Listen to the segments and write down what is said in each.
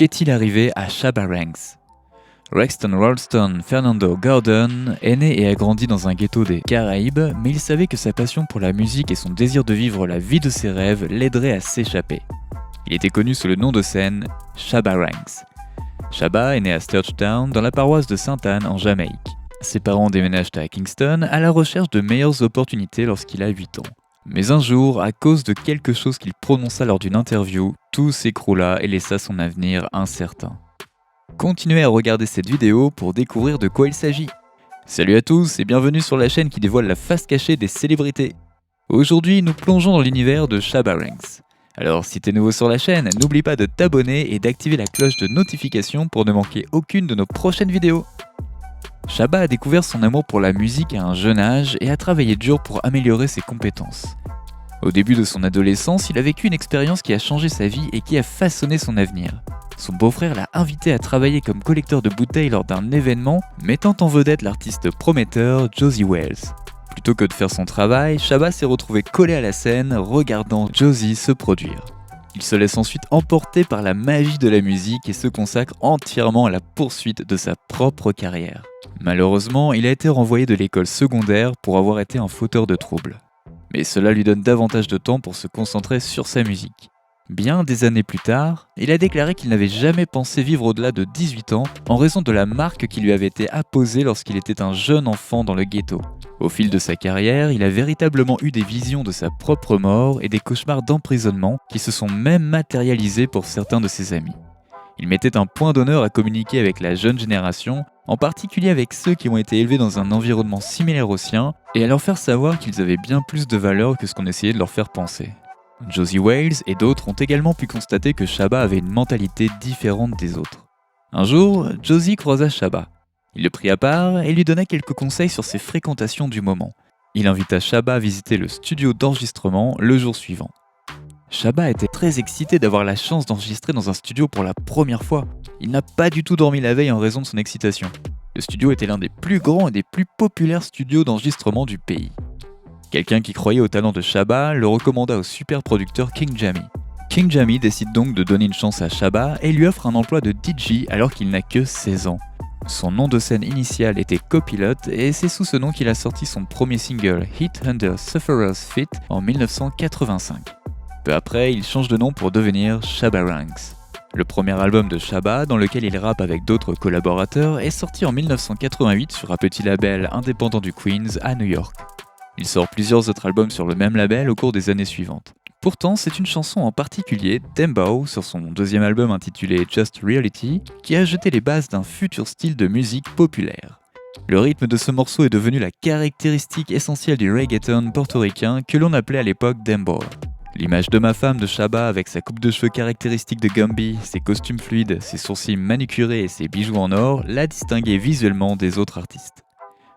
Qu'est-il arrivé à Shabba Ranks? Rexton Ralston Fernando Gordon est né et a grandi dans un ghetto des Caraïbes, mais il savait que sa passion pour la musique et son désir de vivre la vie de ses rêves l'aideraient à s'échapper. Il était connu sous le nom de scène Shabba Ranks. Shabba est né à Sturgetown, dans la paroisse de Sainte-Anne en Jamaïque. Ses parents déménagent à Kingston à la recherche de meilleures opportunités lorsqu'il a 8 ans. Mais un jour, à cause de quelque chose qu'il prononça lors d'une interview, tout s'écroula et laissa son avenir incertain. Continuez à regarder cette vidéo pour découvrir de quoi il s'agit. Salut à tous et bienvenue sur la chaîne qui dévoile la face cachée des célébrités. Aujourd'hui, nous plongeons dans l'univers de Shabba Ranks. Alors si t'es nouveau sur la chaîne, n'oublie pas de t'abonner et d'activer la cloche de notification pour ne manquer aucune de nos prochaines vidéos. Shabba a découvert son amour pour la musique à un jeune âge et a travaillé dur pour améliorer ses compétences. Au début de son adolescence, il a vécu une expérience qui a changé sa vie et qui a façonné son avenir. Son beau-frère l'a invité à travailler comme collecteur de bouteilles lors d'un événement, mettant en vedette l'artiste prometteur Josie Wales. Plutôt que de faire son travail, Shabba s'est retrouvé collé à la scène, regardant Josie se produire. Il se laisse ensuite emporter par la magie de la musique et se consacre entièrement à la poursuite de sa propre carrière. Malheureusement, il a été renvoyé de l'école secondaire pour avoir été un fauteur de troubles. Mais cela lui donne davantage de temps pour se concentrer sur sa musique. Bien des années plus tard, il a déclaré qu'il n'avait jamais pensé vivre au-delà de 18 ans en raison de la marque qui lui avait été apposée lorsqu'il était un jeune enfant dans le ghetto. Au fil de sa carrière, il a véritablement eu des visions de sa propre mort et des cauchemars d'emprisonnement qui se sont même matérialisés pour certains de ses amis. Il mettait un point d'honneur à communiquer avec la jeune génération, en particulier avec ceux qui ont été élevés dans un environnement similaire au sien, et à leur faire savoir qu'ils avaient bien plus de valeur que ce qu'on essayait de leur faire penser. Josie Wales et d'autres ont également pu constater que Shabba avait une mentalité différente des autres. Un jour, Josie croisa Shabba. Il le prit à part et lui donna quelques conseils sur ses fréquentations du moment. Il invita Shabba à visiter le studio d'enregistrement le jour suivant. Shabba était très excité d'avoir la chance d'enregistrer dans un studio pour la première fois. Il n'a pas du tout dormi la veille en raison de son excitation. Le studio était l'un des plus grands et des plus populaires studios d'enregistrement du pays. Quelqu'un qui croyait au talent de Shabba le recommanda au super producteur King Jammy. King Jammy décide donc de donner une chance à Shabba et lui offre un emploi de DJ alors qu'il n'a que 16 ans. Son nom de scène initial était Copilot et c'est sous ce nom qu'il a sorti son premier single Hit Under Sufferer's Feet en 1985. Peu après, il change de nom pour devenir Shabba Ranks. Le premier album de Shabba, dans lequel il rappe avec d'autres collaborateurs, est sorti en 1988 sur un petit label indépendant du Queens à New York. Il sort plusieurs autres albums sur le même label au cours des années suivantes. Pourtant, c'est une chanson en particulier, Dembow, sur son deuxième album intitulé Just Reality, qui a jeté les bases d'un futur style de musique populaire. Le rythme de ce morceau est devenu la caractéristique essentielle du reggaeton portoricain que l'on appelait à l'époque Dembow. L'image de ma femme de Shabba avec sa coupe de cheveux caractéristique de Gumby, ses costumes fluides, ses sourcils manucurés et ses bijoux en or l'a distingué visuellement des autres artistes.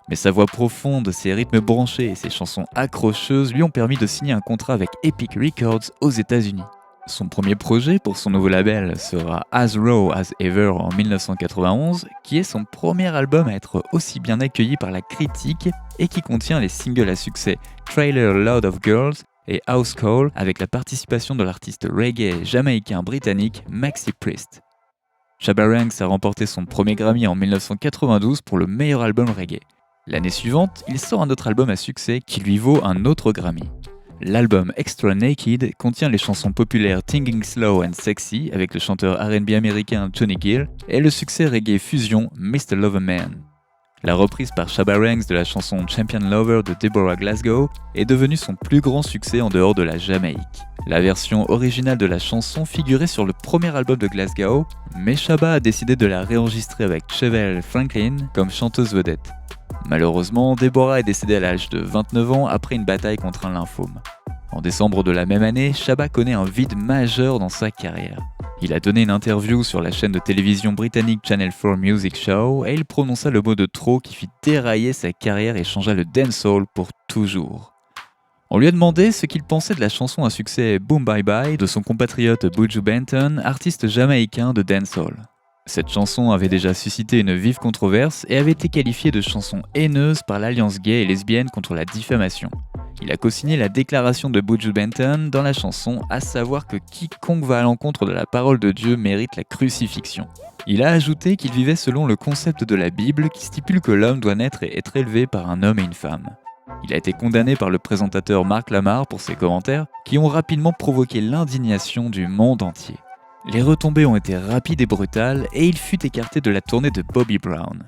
Mais sa voix profonde, ses rythmes branchés et ses chansons accrocheuses lui ont permis de signer un contrat avec Epic Records aux États-Unis. Son premier projet pour son nouveau label sera As Raw As Ever en 1991, qui est son premier album à être aussi bien accueilli par la critique et qui contient les singles à succès Trailer Load of Girls et House Call avec la participation de l'artiste reggae jamaïcain britannique Maxi Priest. Shabba Ranks a remporté son premier Grammy en 1992 pour le meilleur album reggae. L'année suivante, il sort un autre album à succès qui lui vaut un autre Grammy. L'album Extra Naked contient les chansons populaires Thinking Slow and Sexy avec le chanteur R&B américain Johnny Gill et le succès reggae fusion Mr. Loverman. La reprise par Shabba Ranks de la chanson Champion Lover de Deborah Glasgow est devenue son plus grand succès en dehors de la Jamaïque. La version originale de la chanson figurait sur le premier album de Glasgow, mais Shabba a décidé de la réenregistrer avec Chevelle Franklin comme chanteuse vedette. Malheureusement, Deborah est décédée à l'âge de 29 ans après une bataille contre un lymphome. En décembre de la même année, Shabba connaît un vide majeur dans sa carrière. Il a donné une interview sur la chaîne de télévision britannique Channel 4 Music Show et il prononça le mot de trop qui fit dérailler sa carrière et changea le dancehall pour toujours. On lui a demandé ce qu'il pensait de la chanson à succès Boom Bye Bye de son compatriote Buju Banton, artiste jamaïcain de dancehall. Cette chanson avait déjà suscité une vive controverse et avait été qualifiée de chanson haineuse par l'Alliance gay et lesbienne contre la diffamation. Il a co-signé la déclaration de Buju Banton dans la chanson, à savoir que quiconque va à l'encontre de la parole de Dieu mérite la crucifixion. Il a ajouté qu'il vivait selon le concept de la Bible qui stipule que l'homme doit naître et être élevé par un homme et une femme. Il a été condamné par le présentateur Mark Lamar pour ses commentaires qui ont rapidement provoqué l'indignation du monde entier. Les retombées ont été rapides et brutales et il fut écarté de la tournée de Bobby Brown.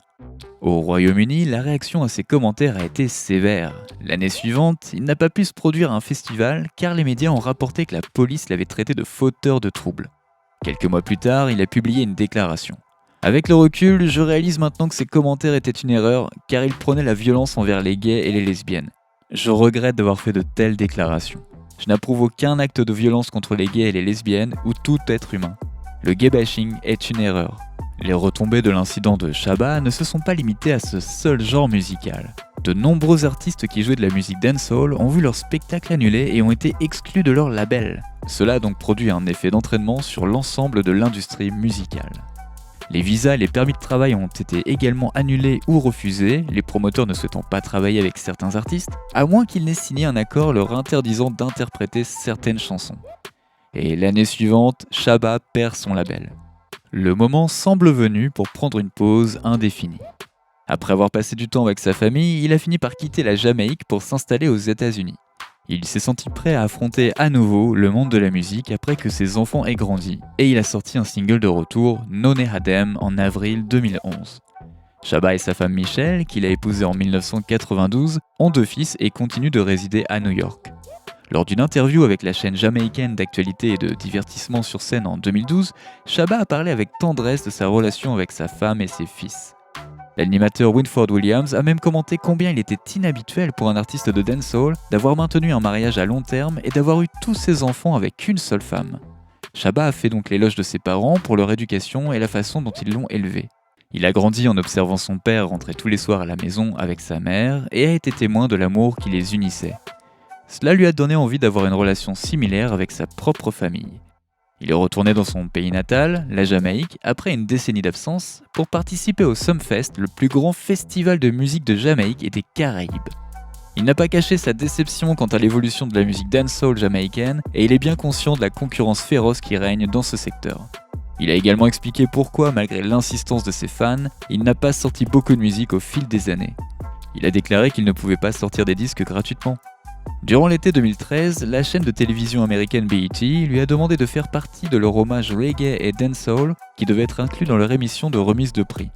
Au Royaume-Uni, la réaction à ces commentaires a été sévère. L'année suivante, il n'a pas pu se produire à un festival car les médias ont rapporté que la police l'avait traité de fauteur de troubles. Quelques mois plus tard, il a publié une déclaration. Avec le recul, je réalise maintenant que ces commentaires étaient une erreur car ils prônaient la violence envers les gays et les lesbiennes. Je regrette d'avoir fait de telles déclarations. Je n'approuve aucun acte de violence contre les gays et les lesbiennes ou tout être humain. Le gay bashing est une erreur. Les retombées de l'incident de Shabba ne se sont pas limitées à ce seul genre musical. De nombreux artistes qui jouaient de la musique dancehall ont vu leur spectacle annulé et ont été exclus de leur label. Cela a donc produit un effet d'entraînement sur l'ensemble de l'industrie musicale. Les visas et les permis de travail ont été également annulés ou refusés, les promoteurs ne souhaitant pas travailler avec certains artistes, à moins qu'ils n'aient signé un accord leur interdisant d'interpréter certaines chansons. Et l'année suivante, Shabba perd son label. Le moment semble venu pour prendre une pause indéfinie. Après avoir passé du temps avec sa famille, il a fini par quitter la Jamaïque pour s'installer aux États-Unis. Il s'est senti prêt à affronter à nouveau le monde de la musique après que ses enfants aient grandi, et il a sorti un single de retour, Nonne Hadem, en avril 2011. Shabba et sa femme Michelle, qu'il a épousée en 1992, ont 2 fils et continuent de résider à New York. Lors d'une interview avec la chaîne jamaïcaine d'actualité et de divertissement sur scène en 2012, Shabba a parlé avec tendresse de sa relation avec sa femme et ses fils. L'animateur Winford Williams a même commenté combien il était inhabituel pour un artiste de dancehall d'avoir maintenu un mariage à long terme et d'avoir eu tous ses enfants avec une seule femme. Shabba a fait donc l'éloge de ses parents pour leur éducation et la façon dont ils l'ont élevé. Il a grandi en observant son père rentrer tous les soirs à la maison avec sa mère et a été témoin de l'amour qui les unissait. Cela lui a donné envie d'avoir une relation similaire avec sa propre famille. Il est retourné dans son pays natal, la Jamaïque, après une décennie d'absence, pour participer au Sumfest, le plus grand festival de musique de Jamaïque et des Caraïbes. Il n'a pas caché sa déception quant à l'évolution de la musique dancehall jamaïcaine et il est bien conscient de la concurrence féroce qui règne dans ce secteur. Il a également expliqué pourquoi, malgré l'insistance de ses fans, il n'a pas sorti beaucoup de musique au fil des années. Il a déclaré qu'il ne pouvait pas sortir des disques gratuitement. Durant l'été 2013, la chaîne de télévision américaine BET lui a demandé de faire partie de leur hommage reggae et dancehall qui devait être inclus dans leur émission de remise de prix.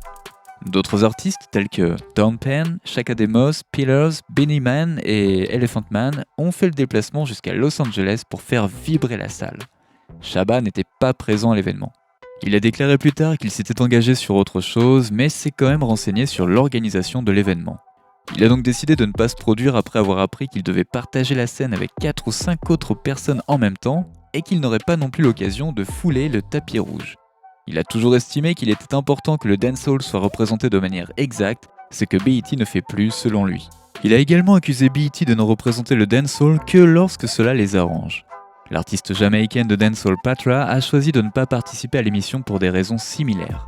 D'autres artistes tels que Don Penn, Chaka Demus, Pillars, Benny Man et Elephant Man ont fait le déplacement jusqu'à Los Angeles pour faire vibrer la salle. Shabba n'était pas présent à l'événement. Il a déclaré plus tard qu'il s'était engagé sur autre chose, mais s'est quand même renseigné sur l'organisation de l'événement. Il a donc décidé de ne pas se produire après avoir appris qu'il devait partager la scène avec 4 ou 5 autres personnes en même temps et qu'il n'aurait pas non plus l'occasion de fouler le tapis rouge. Il a toujours estimé qu'il était important que le dancehall soit représenté de manière exacte, ce que BET ne fait plus selon lui. Il a également accusé BET de ne représenter le dancehall que lorsque cela les arrange. L'artiste jamaïcaine de dancehall Patra a choisi de ne pas participer à l'émission pour des raisons similaires.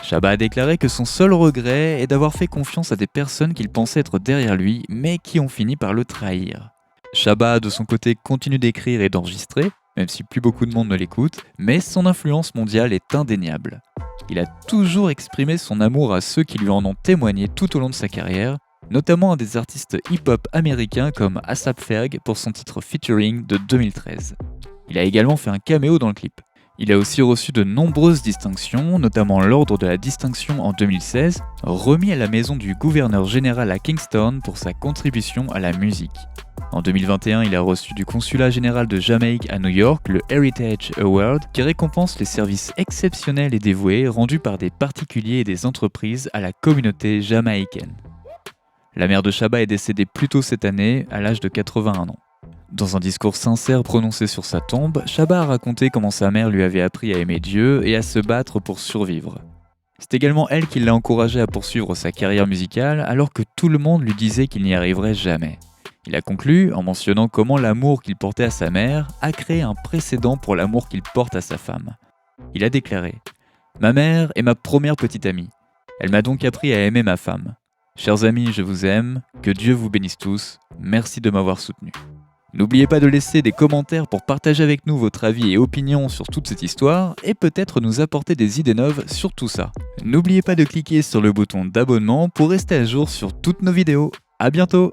Shabba a déclaré que son seul regret est d'avoir fait confiance à des personnes qu'il pensait être derrière lui, mais qui ont fini par le trahir. Shabba, de son côté, continue d'écrire et d'enregistrer, même si plus beaucoup de monde ne l'écoute, mais son influence mondiale est indéniable. Il a toujours exprimé son amour à ceux qui lui en ont témoigné tout au long de sa carrière, notamment à des artistes hip-hop américains comme A$AP Ferg pour son titre Featuring de 2013. Il a également fait un caméo dans le clip. Il a aussi reçu de nombreuses distinctions, notamment l'ordre de la distinction en 2016, remis à la maison du gouverneur général à Kingston pour sa contribution à la musique. En 2021, il a reçu du consulat général de Jamaïque à New York le Heritage Award qui récompense les services exceptionnels et dévoués rendus par des particuliers et des entreprises à la communauté jamaïcaine. La mère de Shabba est décédée plus tôt cette année, à l'âge de 81 ans. Dans un discours sincère prononcé sur sa tombe, Shabba a raconté comment sa mère lui avait appris à aimer Dieu et à se battre pour survivre. C'est également elle qui l'a encouragé à poursuivre sa carrière musicale alors que tout le monde lui disait qu'il n'y arriverait jamais. Il a conclu en mentionnant comment l'amour qu'il portait à sa mère a créé un précédent pour l'amour qu'il porte à sa femme. Il a déclaré : Ma mère est ma première petite amie. Elle m'a donc appris à aimer ma femme. Chers amis, je vous aime, que Dieu vous bénisse tous, merci de m'avoir soutenu. N'oubliez pas de laisser des commentaires pour partager avec nous votre avis et opinion sur toute cette histoire et peut-être nous apporter des idées neuves sur tout ça. N'oubliez pas de cliquer sur le bouton d'abonnement pour rester à jour sur toutes nos vidéos. À bientôt!